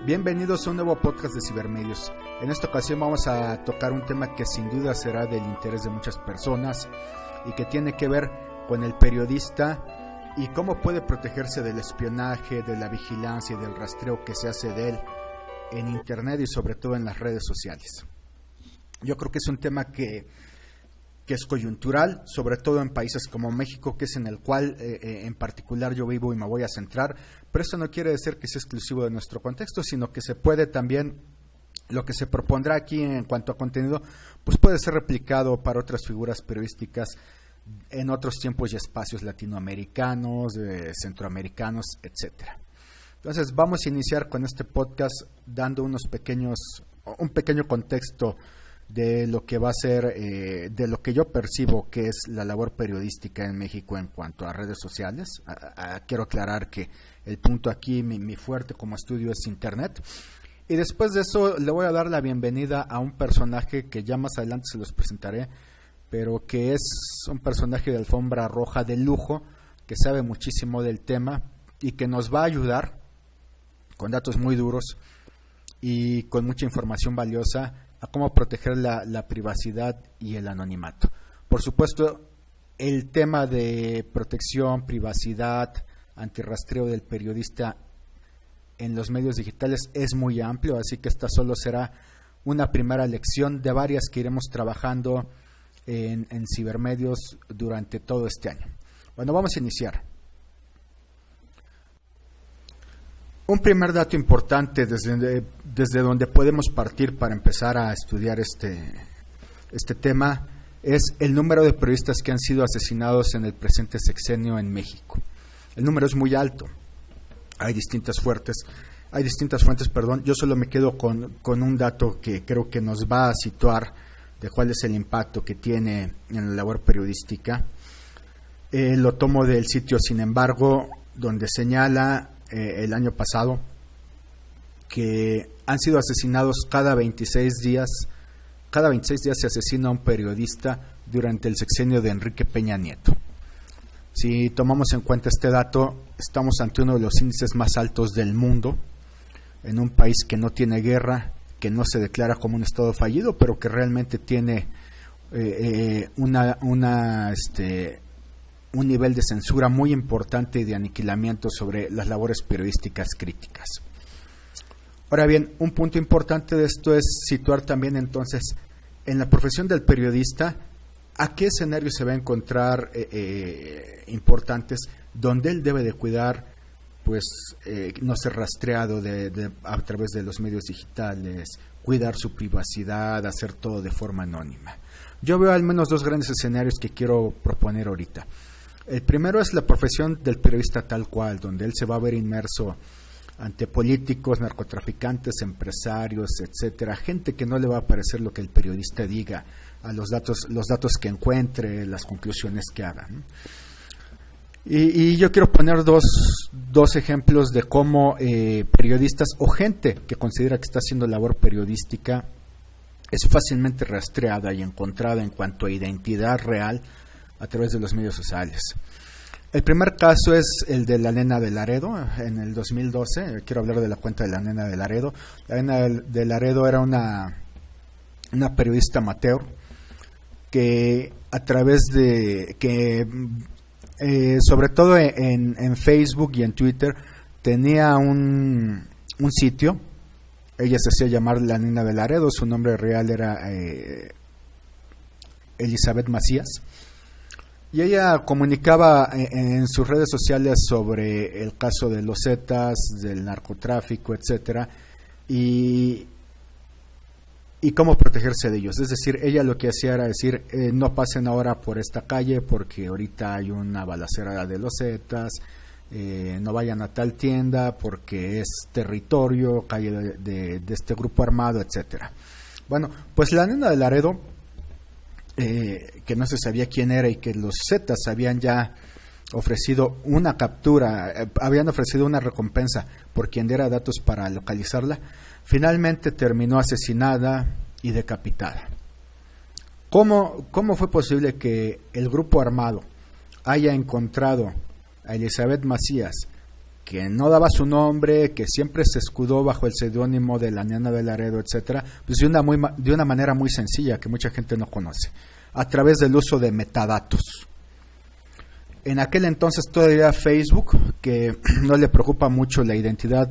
Bienvenidos a un nuevo podcast de Cibermedios. En esta ocasión vamos a tocar un tema que sin duda será del interés de muchas personas y que tiene que ver con el periodista y cómo puede protegerse del espionaje, de la vigilancia y del rastreo que se hace de él en internet y sobre todo en las redes sociales. Yo creo que es un tema que es coyuntural, sobre todo en países como México, que es en el cual en particular yo vivo y me voy a centrar, pero eso no quiere decir que sea exclusivo de nuestro contexto, sino que se puede también, lo que se propondrá aquí en cuanto a contenido, pues puede ser replicado para otras figuras periodísticas en otros tiempos y espacios latinoamericanos, centroamericanos, etcétera. Entonces vamos a iniciar con este podcast dando un pequeño contexto de lo que va a ser, de lo que yo percibo que es la labor periodística en México en cuanto a redes sociales. Quiero aclarar que el punto aquí, mi fuerte como estudio es internet. Y después de eso le voy a dar la bienvenida a un personaje que ya más adelante se los presentaré, pero que es un personaje de alfombra roja de lujo, que sabe muchísimo del tema y que nos va a ayudar con datos muy duros y con mucha información valiosa a cómo proteger la privacidad y el anonimato. Por supuesto, el tema de protección, privacidad, antirrastreo del periodista en los medios digitales es muy amplio, así que esta solo será una primera lección de varias que iremos trabajando en Cibermedios durante todo este año. Bueno, vamos a iniciar. Un primer dato importante desde donde podemos partir para empezar a estudiar este tema es el número de periodistas que han sido asesinados en el presente sexenio en México. El número es muy alto. Hay distintas fuentes. Yo solo me quedo con un dato que creo que nos va a situar de cuál es el impacto que tiene en la labor periodística. Lo tomo del sitio Sin Embargo, donde señala el año pasado que han sido asesinados cada 26 días se asesina a un periodista durante el sexenio de Enrique Peña Nieto. Si tomamos en cuenta este dato, estamos ante uno de los índices más altos del mundo, en un país que no tiene guerra, que no se declara como un estado fallido, pero que realmente tiene un nivel de censura muy importante y de aniquilamiento sobre las labores periodísticas críticas. Ahora bien, un punto importante de esto es situar también entonces en la profesión del periodista a qué escenarios se va a encontrar importantes donde él debe de cuidar no ser rastreado a través de los medios digitales, cuidar su privacidad, hacer todo de forma anónima. Yo veo al menos dos grandes escenarios que quiero proponer ahorita. El primero es la profesión del periodista tal cual, donde él se va a ver inmerso ante políticos, narcotraficantes, empresarios, etcétera, gente que no le va a parecer lo que el periodista diga, a los datos que encuentre, las conclusiones que haga, ¿no? Y yo quiero poner dos ejemplos de cómo periodistas o gente que considera que está haciendo labor periodística es fácilmente rastreada y encontrada en cuanto a identidad real a través de los medios sociales. El primer caso es el de la nena de Laredo. En el 2012, quiero hablar de la cuenta de la nena de Laredo. La nena de Laredo era una periodista amateur que a través de sobre todo en Facebook y en Twitter tenía un sitio. Ella se hacía llamar la nena de Laredo, su nombre real era Elizabeth Macías. Y ella comunicaba en sus redes sociales sobre el caso de los Zetas, del narcotráfico, etcétera, y cómo protegerse de ellos. Es decir, ella lo que hacía era decir, no pasen ahora por esta calle porque ahorita hay una balacera de los Zetas, no vayan a tal tienda porque es territorio, calle de este grupo armado, etcétera. Bueno, pues la nena de Laredo, que no se sabía quién era y que los Zetas habían ya ofrecido una captura, habían ofrecido una recompensa por quien diera datos para localizarla, finalmente terminó asesinada y decapitada. ¿Cómo fue posible que el grupo armado haya encontrado a Elizabeth Macías que no daba su nombre, que siempre se escudó bajo el seudónimo de la Nena de Laredo, etcétera, pues de una manera muy sencilla que mucha gente no conoce, a través del uso de metadatos. En aquel entonces todavía Facebook, que no le preocupa mucho la identidad,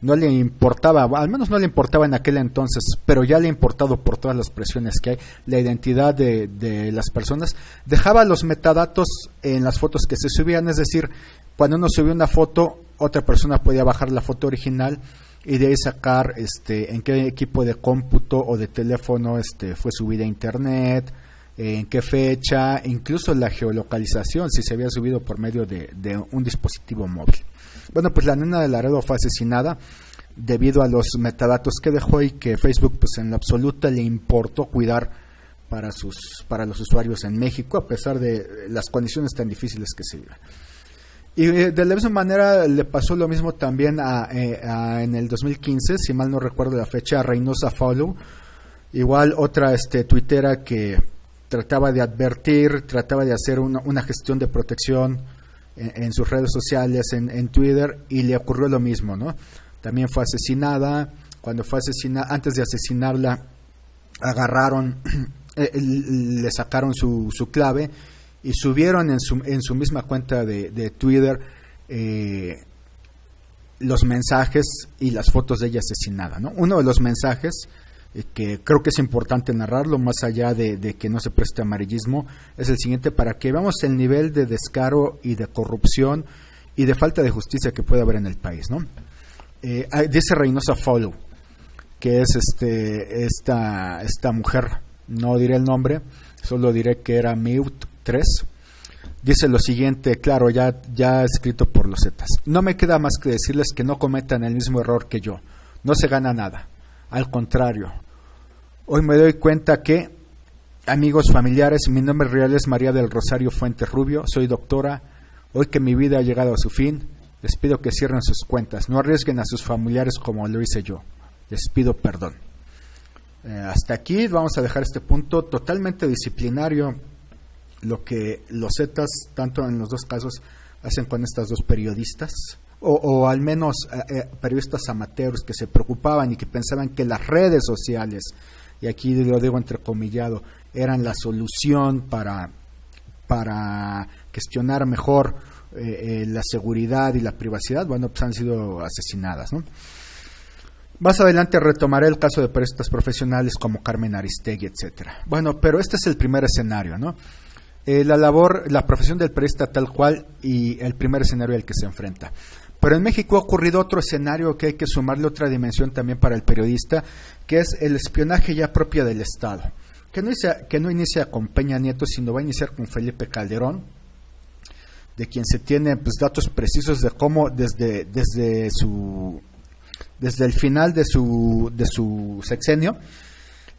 no le importaba, al menos no le importaba en aquel entonces, pero ya le ha importado por todas las presiones que hay, la identidad de las personas, dejaba los metadatos en las fotos que se subían, es decir, cuando uno subía una foto, otra persona podía bajar la foto original y de ahí sacar en qué equipo de cómputo o de teléfono fue subida a internet, en qué fecha, incluso la geolocalización, si se había subido por medio de un dispositivo móvil. Bueno, pues la Nena de Laredo fue asesinada debido a los metadatos que dejó y que Facebook pues en lo absoluto le importó cuidar para los usuarios en México, a pesar de las condiciones tan difíciles que se viven. Y de la misma manera le pasó lo mismo también en el 2015, si mal no recuerdo la fecha, a Reynosa Follow, igual otra tuitera que trataba de advertir, trataba de hacer una gestión de protección en sus redes sociales, en Twitter, y le ocurrió lo mismo, ¿no? También fue asesinada. Cuando fue asesinada, antes de asesinarla, agarraron, le sacaron su clave y subieron en su misma cuenta de Twitter los mensajes y las fotos de ella asesinada, ¿no? Uno de los mensajes, que creo que es importante narrarlo, más allá de que no se preste amarillismo, es el siguiente, para que veamos el nivel de descaro y de corrupción y de falta de justicia que puede haber en el país, ¿no? Dice Reynosa Follow, que es esta mujer, no diré el nombre, solo diré que era Mute 3, dice lo siguiente, claro, ya escrito por los Zetas: no me queda más que decirles que no cometan el mismo error que yo, no se gana nada. Al contrario, hoy me doy cuenta que, amigos, familiares, mi nombre real es María del Rosario Fuentes Rubio, soy doctora. Hoy que mi vida ha llegado a su fin, les pido que cierren sus cuentas, no arriesguen a sus familiares como lo hice yo, les pido perdón. Hasta aquí vamos a dejar este punto totalmente disciplinario, lo que los Zetas, tanto en los dos casos, hacen con estas dos periodistas. O al menos periodistas amateurs que se preocupaban y que pensaban que las redes sociales, y aquí lo digo entrecomillado, eran la solución para gestionar mejor la seguridad y la privacidad. Bueno, pues han sido asesinadas, ¿no? Más adelante retomaré el caso de periodistas profesionales como Carmen Aristegui, etcétera. Bueno, pero este es el primer escenario, ¿no? La profesión del periodista tal cual, y el primer escenario al que se enfrenta. Pero en México ha ocurrido otro escenario que hay que sumarle otra dimensión también para el periodista, que es el espionaje ya propio del Estado, que no inicia con Peña Nieto, sino va a iniciar con Felipe Calderón, de quien se tiene pues datos precisos de cómo desde el final de su sexenio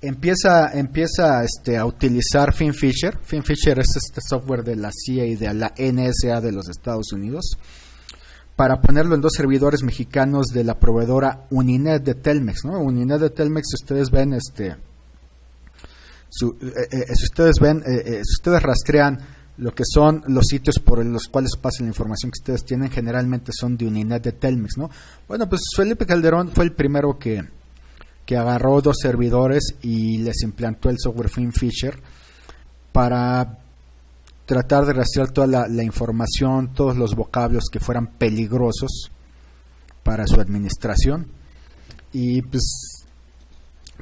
empieza a utilizar FinFisher. FinFisher es este software de la CIA y de la NSA de los Estados Unidos, para ponerlo en dos servidores mexicanos de la proveedora Uninet de Telmex, ¿no? Uninet de Telmex, si ustedes ven, si ustedes rastrean lo que son los sitios por los cuales pasa la información que ustedes tienen, generalmente son de Uninet de Telmex, ¿no? Bueno, pues Felipe Calderón fue el primero que agarró dos servidores y les implantó el software FinFisher para tratar de rastrear toda la información, todos los vocablos que fueran peligrosos para su administración, y pues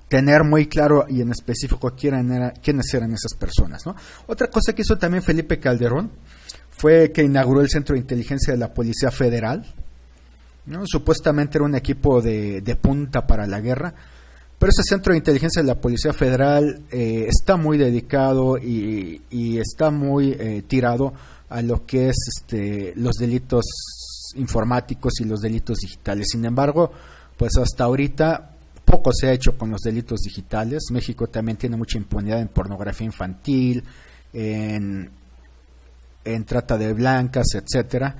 tener muy claro y en específico quiénes eran esas personas, ¿no? Otra cosa que hizo también Felipe Calderón fue que inauguró el Centro de Inteligencia de la Policía Federal, ¿no? Supuestamente era un equipo de punta para la guerra, pero ese Centro de Inteligencia de la Policía Federal está muy dedicado y está muy tirado a lo que es los delitos informáticos y los delitos digitales. Sin embargo, pues hasta ahorita poco se ha hecho con los delitos digitales. México también tiene mucha impunidad en pornografía infantil, en trata de blancas, etcétera.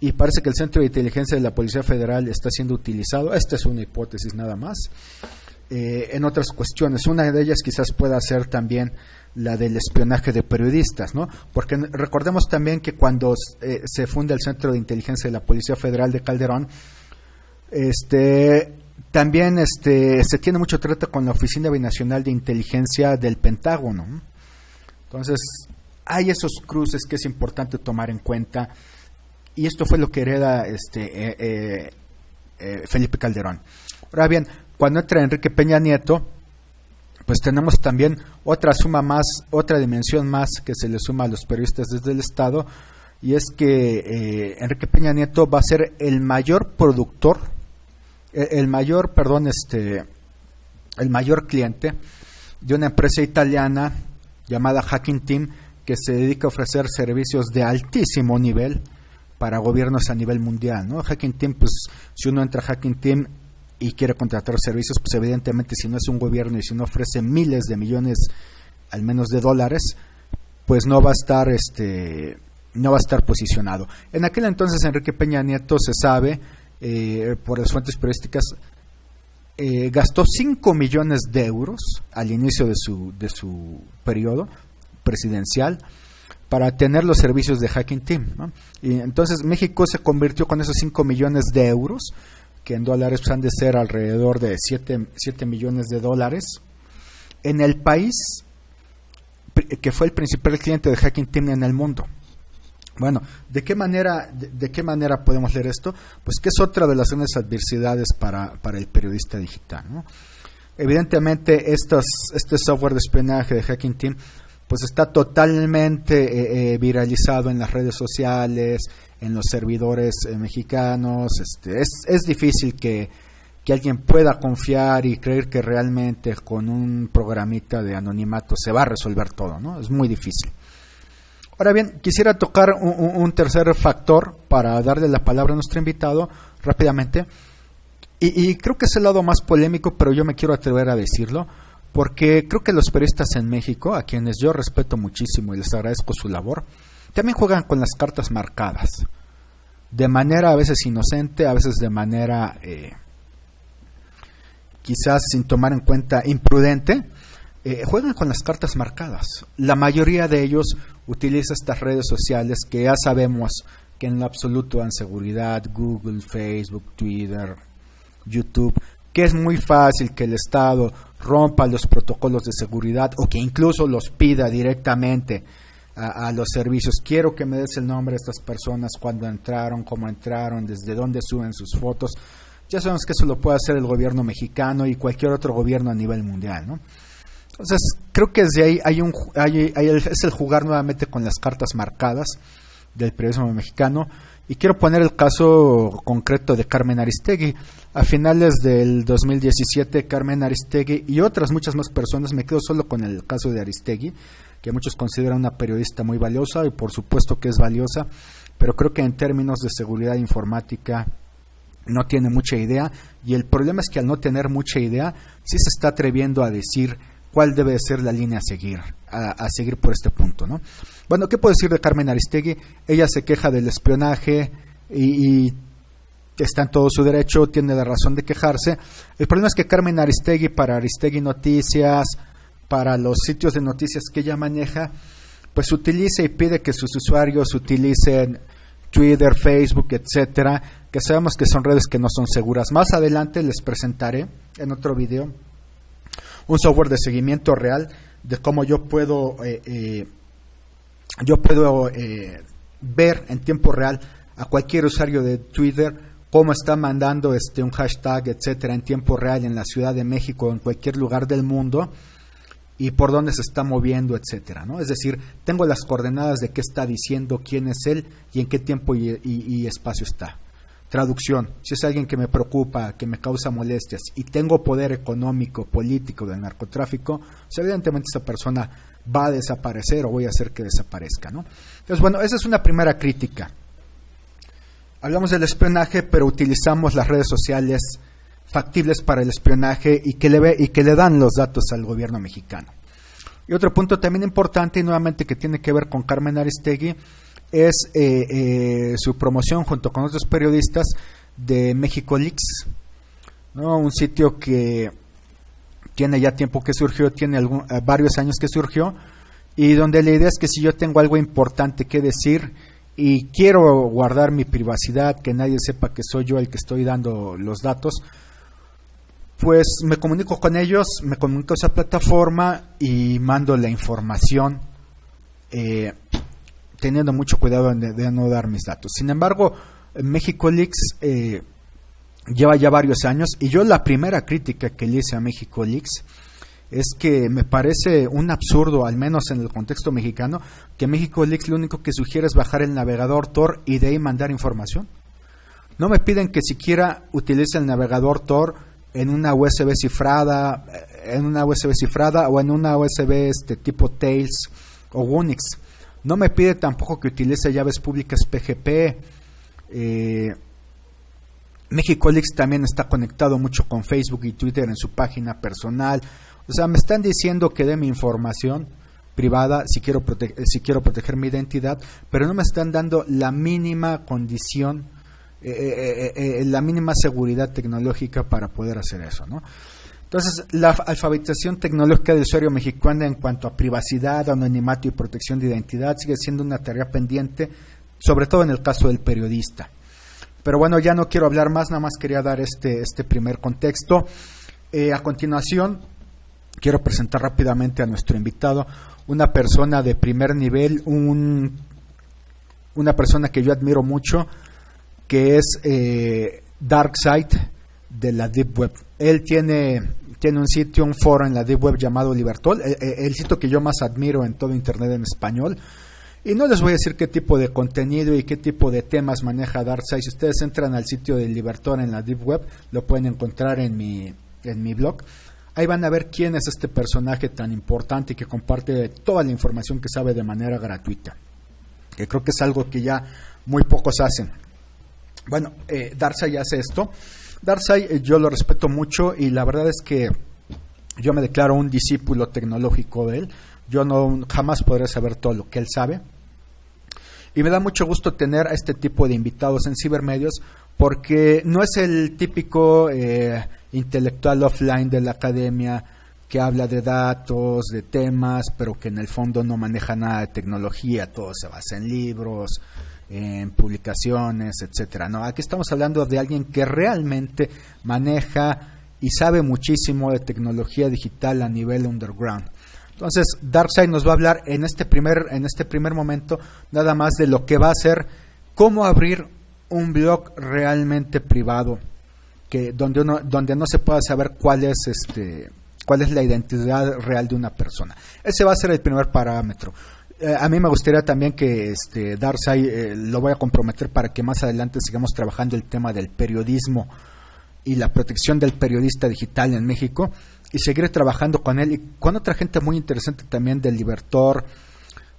Y parece que el Centro de Inteligencia de la Policía Federal está siendo utilizado, esta es una hipótesis nada más, en otras cuestiones. Una de ellas quizás pueda ser también la del espionaje de periodistas, ¿no? Porque recordemos también que cuando se funda el Centro de Inteligencia de la Policía Federal de Calderón, también se tiene mucho trato con la Oficina Binacional de Inteligencia del Pentágono, ¿no? Entonces, hay esos cruces que es importante tomar en cuenta, y esto fue lo que hereda Felipe Calderón. Ahora bien, cuando entra Enrique Peña Nieto, pues tenemos también otra dimensión más que se le suma a los periodistas desde el Estado, y es que Enrique Peña Nieto va a ser el mayor cliente de una empresa italiana llamada Hacking Team, que se dedica a ofrecer servicios de altísimo nivel para gobiernos a nivel mundial, ¿no? Hacking Team, pues si uno entra a Hacking Team y quiere contratar servicios, pues evidentemente si no es un gobierno y si no ofrece miles de millones, al menos de dólares, pues no va a estar posicionado. En aquel entonces Enrique Peña Nieto, se sabe por las fuentes periodísticas, gastó 5 millones de euros al inicio de su periodo presidencial para tener los servicios de Hacking Team, ¿no? Y entonces México se convirtió con esos 5 millones de euros, que en dólares pues, han de ser alrededor de 7 millones de dólares, en el país que fue el principal cliente de Hacking Team en el mundo. Bueno, ¿de qué manera podemos leer esto? Pues que es otra de las grandes adversidades para el periodista digital, ¿no? Evidentemente, este software de espionaje de Hacking Team pues está totalmente viralizado en las redes sociales, en los servidores mexicanos. Es difícil que alguien pueda confiar y creer que realmente con un programita de anonimato se va a resolver todo, ¿no? Es muy difícil. Ahora bien, quisiera tocar un tercer factor para darle la palabra a nuestro invitado rápidamente, y creo que es el lado más polémico, pero yo me quiero atrever a decirlo, porque creo que los periodistas en México, a quienes yo respeto muchísimo y les agradezco su labor, también juegan con las cartas marcadas, de manera a veces inocente, a veces de manera quizás sin tomar en cuenta imprudente. Juegan con las cartas marcadas. La mayoría de ellos utiliza estas redes sociales que ya sabemos que en lo absoluto dan seguridad: Google, Facebook, Twitter, YouTube, que es muy fácil que el Estado rompa los protocolos de seguridad o que incluso los pida directamente a los servicios. Quiero que me des el nombre de estas personas, cuándo entraron, cómo entraron, desde dónde suben sus fotos. Ya sabemos que eso lo puede hacer el gobierno mexicano y cualquier otro gobierno a nivel mundial, ¿no? Entonces, creo que desde ahí es el jugar nuevamente con las cartas marcadas del periodismo mexicano. Y quiero poner el caso concreto de Carmen Aristegui. A finales del 2017, Carmen Aristegui y otras muchas más personas, me quedo solo con el caso de Aristegui, que muchos consideran una periodista muy valiosa, y por supuesto que es valiosa, pero creo que en términos de seguridad informática no tiene mucha idea, y el problema es que al no tener mucha idea, sí se está atreviendo a decir cuál debe ser la línea a seguir, a seguir por este punto, ¿no? Bueno, ¿qué puedo decir de Carmen Aristegui? Ella se queja del espionaje y está en todo su derecho, tiene la razón de quejarse. El problema es que Carmen Aristegui, para Aristegui Noticias, para los sitios de noticias que ella maneja, pues utiliza y pide que sus usuarios utilicen Twitter, Facebook, etcétera, que sabemos que son redes que no son seguras. Más adelante les presentaré en otro video un software de seguimiento real de cómo yo puedo ver en tiempo real a cualquier usuario de Twitter cómo está mandando un hashtag, etcétera, en tiempo real en la Ciudad de México o en cualquier lugar del mundo, y por dónde se está moviendo, etcétera, ¿no? Es decir, tengo las coordenadas de qué está diciendo, quién es él y en qué tiempo y espacio está. Traducción: si es alguien que me preocupa, que me causa molestias y tengo poder económico, político del narcotráfico, pues evidentemente esa persona va a desaparecer o voy a hacer que desaparezca, ¿no? Entonces, bueno, esa es una primera crítica. Hablamos del espionaje, pero utilizamos las redes sociales factibles para el espionaje y que le dan los datos al gobierno mexicano. Y otro punto también importante, y nuevamente que tiene que ver con Carmen Aristegui, es su promoción junto con otros periodistas de México Leaks, ¿no? Un sitio que tiene ya tiempo que surgió, tiene varios años que surgió, y donde la idea es que si yo tengo algo importante que decir y quiero guardar mi privacidad, que nadie sepa que soy yo el que estoy dando los datos, pues me comunico con ellos, me comunico a esa plataforma y mando la información, teniendo mucho cuidado de no dar mis datos. Sin embargo, México Leaks lleva ya varios años, y yo la primera crítica que le hice a México Leaks es que me parece un absurdo, al menos en el contexto mexicano, que México Leaks lo único que sugiere es bajar el navegador Tor y de ahí mandar información. No me piden que siquiera utilice el navegador Tor en una USB cifrada, o en una USB tipo Tails o Unix. No me pide tampoco que utilice llaves públicas PGP. México Leaks también está conectado mucho con Facebook y Twitter en su página personal. O sea, me están diciendo que dé mi información privada si quiero proteger mi identidad, pero no me están dando la mínima condición, la mínima seguridad tecnológica para poder hacer eso, ¿no? Entonces, la alfabetización tecnológica del usuario mexicano en cuanto a privacidad, anonimato y protección de identidad sigue siendo una tarea pendiente, sobre todo en el caso del periodista. Pero bueno, ya no quiero hablar más, nada más quería dar este primer contexto. A continuación, quiero presentar rápidamente a nuestro invitado, una persona de primer nivel, una persona que yo admiro mucho, que es DarkSide de la Deep Web. Él tiene un sitio, un foro en la Deep Web llamado Libertol, el sitio que yo más admiro en todo Internet en español. Y no les voy a decir qué tipo de contenido y qué tipo de temas maneja DarkSide. Si ustedes entran al sitio de Libertol en la Deep Web, lo pueden encontrar en mi blog. Ahí van a ver quién es este personaje tan importante y que comparte toda la información que sabe de manera gratuita, que creo que es algo que ya muy pocos hacen. Bueno, DarkSide hace esto. DarkSide yo lo respeto mucho y la verdad es que yo me declaro un discípulo tecnológico de él. Yo jamás podré saber todo lo que él sabe. Y me da mucho gusto tener a este tipo de invitados en Cibermedios, porque no es el típico intelectual offline de la academia que habla de datos, de temas, pero que en el fondo no maneja nada de tecnología, todo se basa en libros, en publicaciones, etcétera. No, aquí estamos hablando de alguien que realmente maneja y sabe muchísimo de tecnología digital a nivel underground. Entonces, DarkSide nos va a hablar en este primer momento nada más de lo que va a ser, cómo abrir un blog realmente privado, donde no se pueda saber cuál es la identidad real de una persona. Ese va a ser el primer parámetro. A mí me gustaría también que DarkSide lo voy a comprometer para que más adelante sigamos trabajando el tema del periodismo y la protección del periodista digital en México, y seguiré trabajando con él y con otra gente muy interesante también del Libertor,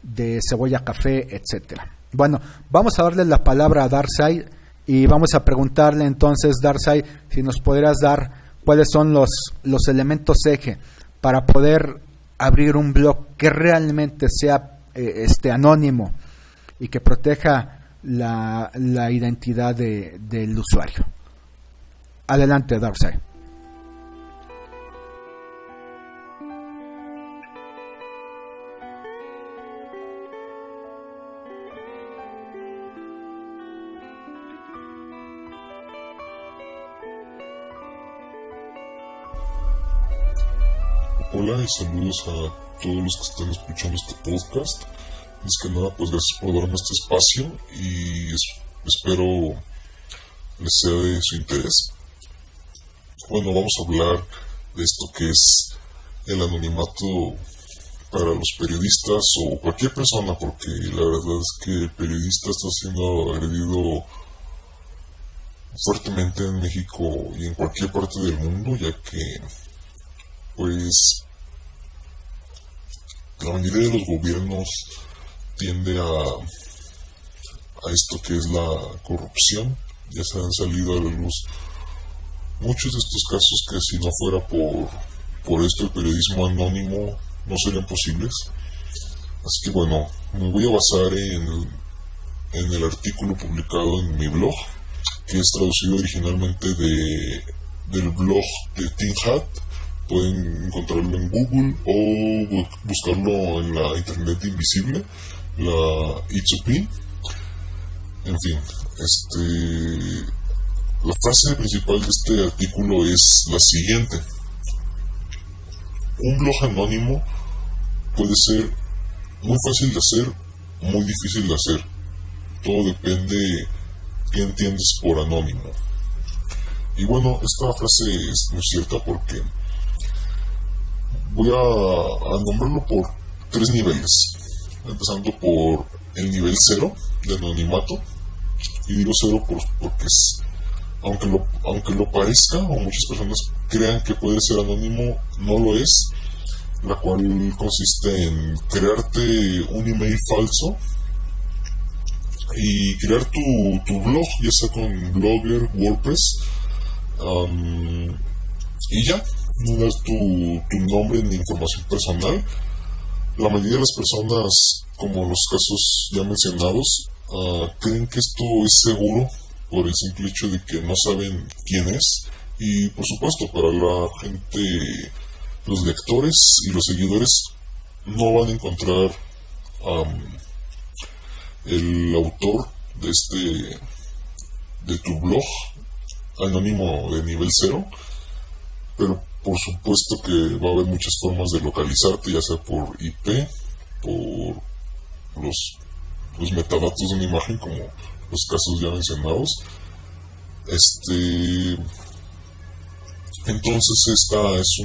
de Cebolla Café, etcétera. Bueno, vamos a darle la palabra a DarkSide y vamos a preguntarle entonces, DarkSide, si nos podrías dar cuáles son los elementos eje para poder abrir un blog que realmente sea anónimo y que proteja la identidad del usuario. Adelante, DarkSide. Hola y saludos a todos los que están escuchando este podcast. Antes que nada, pues gracias por darme este espacio y espero les sea de su interés. Bueno, vamos a hablar de esto que es el anonimato para los periodistas o cualquier persona, porque la verdad es que el periodista está siendo agredido fuertemente en México y en cualquier parte del mundo, ya que pues la mayoría de los gobiernos tiende a esto que es la corrupción. Ya se han salido a la luz muchos de estos casos que si no fuera por esto el periodismo anónimo no serían posibles. Así que bueno, me voy a basar en el artículo publicado en mi blog, que es traducido originalmente del blog de TinHat pueden encontrarlo en Google o buscarlo en la Internet Invisible, la I2P. En fin, la frase principal de este artículo es la siguiente: un blog anónimo puede ser muy fácil de hacer, muy difícil de hacer. Todo depende de qué entiendes por anónimo. Y bueno, esta frase es muy cierta porque voy a nombrarlo por 3 niveles, empezando por el nivel 0 de anonimato. Y digo 0 porque aunque lo parezca, o muchas personas crean que puede ser anónimo, no lo es, la cual consiste en crearte un email falso y crear tu blog, ya sea con Blogger, WordPress, y ya, no das tu nombre ni información personal. La mayoría de las personas, como en los casos ya mencionados, creen que esto es seguro por el simple hecho de que no saben quién es. Y por supuesto, para la gente, los lectores y los seguidores no van a encontrar el autor de tu blog anónimo de nivel 0, pero por supuesto que va a haber muchas formas de localizarte, ya sea por IP, por los metadatos de una imagen, como los casos ya mencionados. Entonces esta es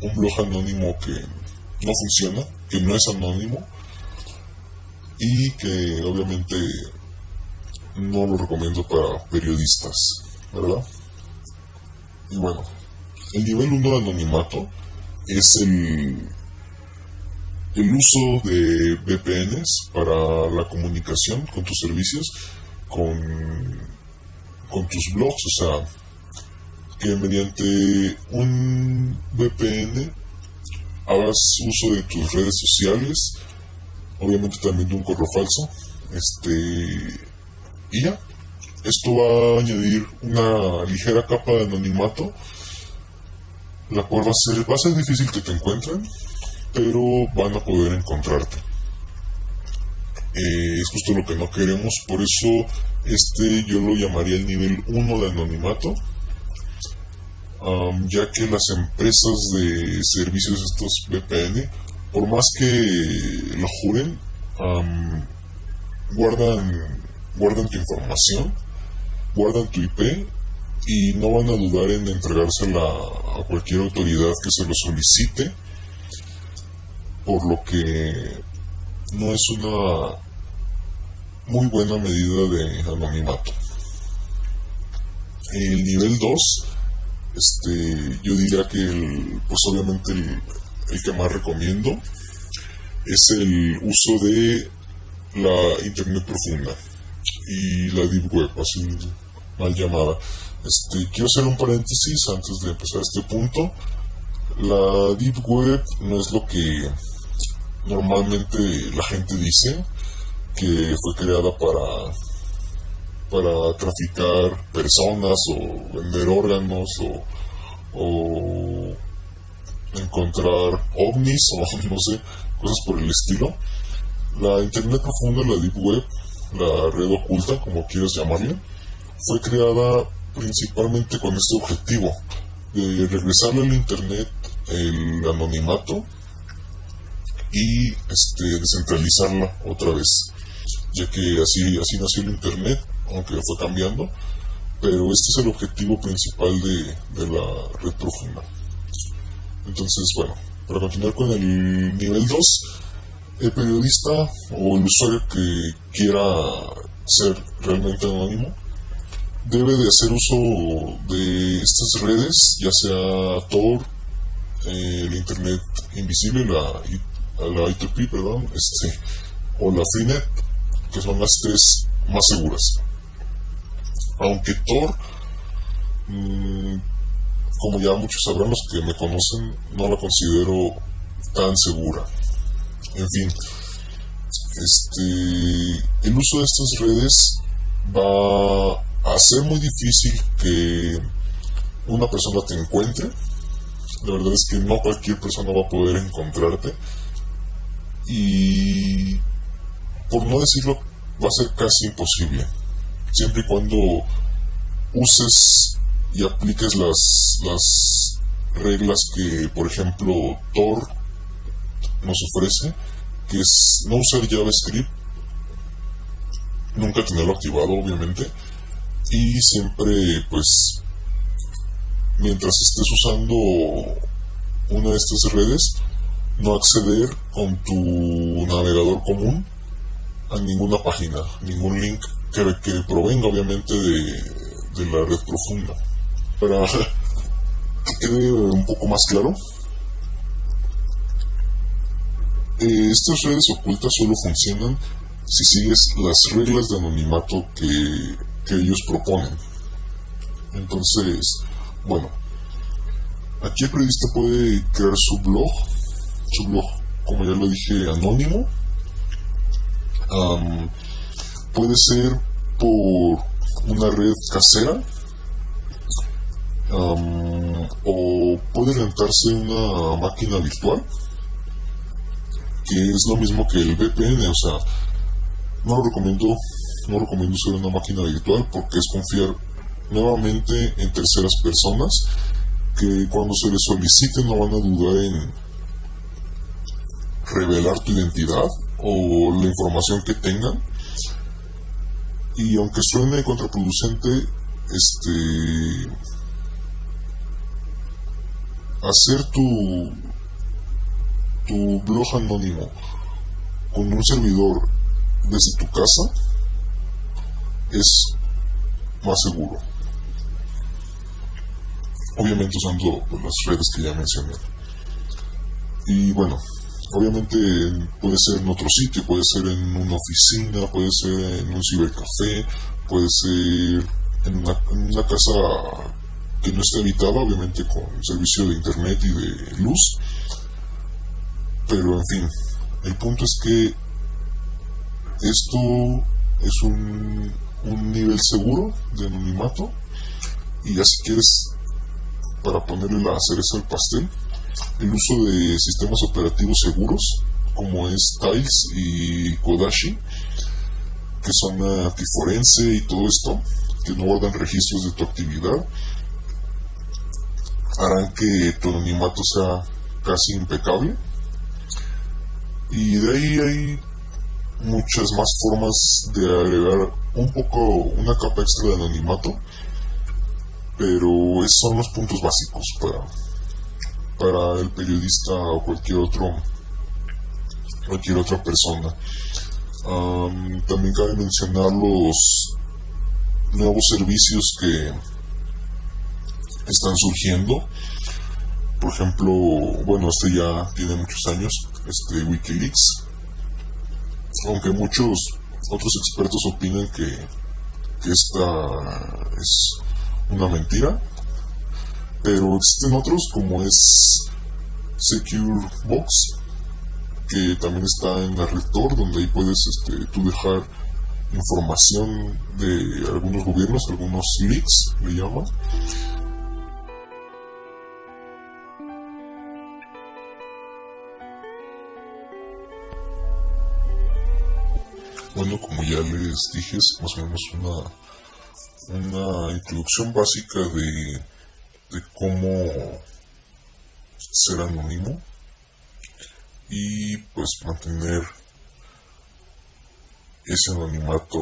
un blog anónimo que no funciona, que no es anónimo y que obviamente no lo recomiendo para periodistas, ¿verdad? Y bueno, el nivel 1 de anonimato es el uso de VPNs para la comunicación con tus servicios, con tus blogs. O sea, que mediante un VPN hagas uso de tus redes sociales, obviamente también de un correo falso, y ya. Esto va a añadir una ligera capa de anonimato, la cual va a ser difícil que te encuentren, pero van a poder encontrarte. Es justo lo que no queremos, por eso yo lo llamaría el nivel 1 de anonimato, ya que las empresas de servicios, estos VPN, por más que lo juren, guardan tu información, guardan tu IP y no van a dudar en entregársela a cualquier autoridad que se lo solicite, por lo que no es una muy buena medida de anonimato. El nivel 2, yo diría que pues obviamente el que más recomiendo es el uso de la Internet profunda y la Deep Web, así mal llamada. Quiero hacer un paréntesis antes de empezar este punto. La Deep Web no es lo que normalmente la gente dice, que fue creada para traficar personas o vender órganos o encontrar ovnis o no sé, cosas por el estilo. La Internet profunda, la Deep Web, la red oculta, como quieras llamarle, fue creada principalmente con este objetivo de regresarle al Internet el anonimato y descentralizarla otra vez, ya que así nació el Internet, aunque fue cambiando, pero este es el objetivo principal de la red profunda. Entonces, bueno, para continuar con el nivel 2, el periodista o el usuario que quiera ser realmente anónimo debe de hacer uso de estas redes, ya sea Tor, el Internet Invisible, la I2P, perdón, o la Freenet, que son las 3 más seguras. Aunque Tor, como ya muchos sabrán, los que me conocen, no la considero tan segura. En fin, el uso de estas redes va a ser muy difícil que una persona te encuentre La verdad es que no cualquier persona va a poder encontrarte. Y por no decirlo, va a ser casi imposible. Siempre y cuando uses y apliques las reglas que, por ejemplo, Tor nos ofrece, que es no usar JavaScript, nunca tenerlo activado, obviamente, y siempre, pues, mientras estés usando una de estas redes, no acceder con tu navegador común a ninguna página, ningún link que provenga, obviamente, de la red profunda. Para que quede un poco más claro, estas redes ocultas solo funcionan si sigues las reglas de anonimato que ellos proponen. Entonces, bueno, aquí el periodista puede crear su blog, como ya lo dije, anónimo. Puede ser por una red casera, o puede rentarse una máquina virtual, que es lo mismo que el VPN. O sea, no recomiendo usar una máquina virtual porque es confiar nuevamente en terceras personas que cuando se les solicite no van a dudar en revelar tu identidad o la información que tengan. Y aunque suene contraproducente, hacer tu blog anónimo con un servidor desde tu casa es más seguro, obviamente usando las redes que ya mencioné. Y bueno, obviamente puede ser en otro sitio, puede ser en una oficina, puede ser en un cibercafé, puede ser en una casa que no esté habitada, obviamente con servicio de internet y de luz. Pero en fin, el punto es que esto es un nivel seguro de anonimato. Y ya si quieres, para ponerle la cereza al pastel, el uso de sistemas operativos seguros como es Tails y Kodashi, que son antiforense y todo esto, que no guardan registros de tu actividad, harán que tu anonimato sea casi impecable. Y de ahí hay muchas más formas de agregar una capa extra de anonimato, pero esos son los puntos básicos para el periodista o cualquier otra persona. También cabe mencionar los nuevos servicios que están surgiendo. Por ejemplo, bueno, ya tiene muchos años, Wikileaks, aunque muchos otros expertos opinan que esta es una mentira, pero existen otros como es SecureBox, que también está en la red Tor, donde ahí puedes tú dejar información de algunos gobiernos, algunos leaks le llaman. Bueno, como ya les dije, es más o menos una introducción básica de cómo ser anónimo y pues mantener ese anonimato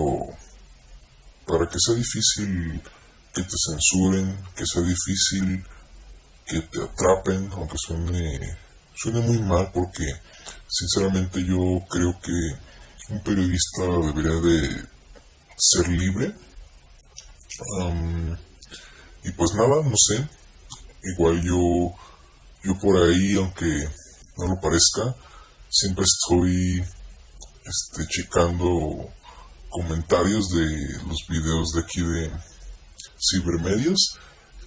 para que sea difícil que te censuren, que sea difícil que te atrapen, aunque suene muy mal, porque sinceramente yo creo que un periodista debería de ser libre. Y pues nada, no sé, igual yo por ahí, aunque no lo parezca, siempre estoy checando comentarios de los videos de aquí de Cibermedios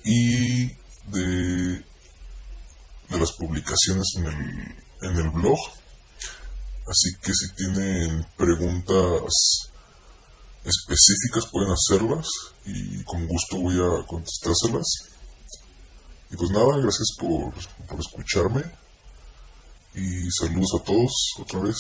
y de las publicaciones en el blog. Así que si tienen preguntas específicas pueden hacerlas y con gusto voy a contestárselas. Y pues nada, gracias por escucharme. Y saludos a todos otra vez.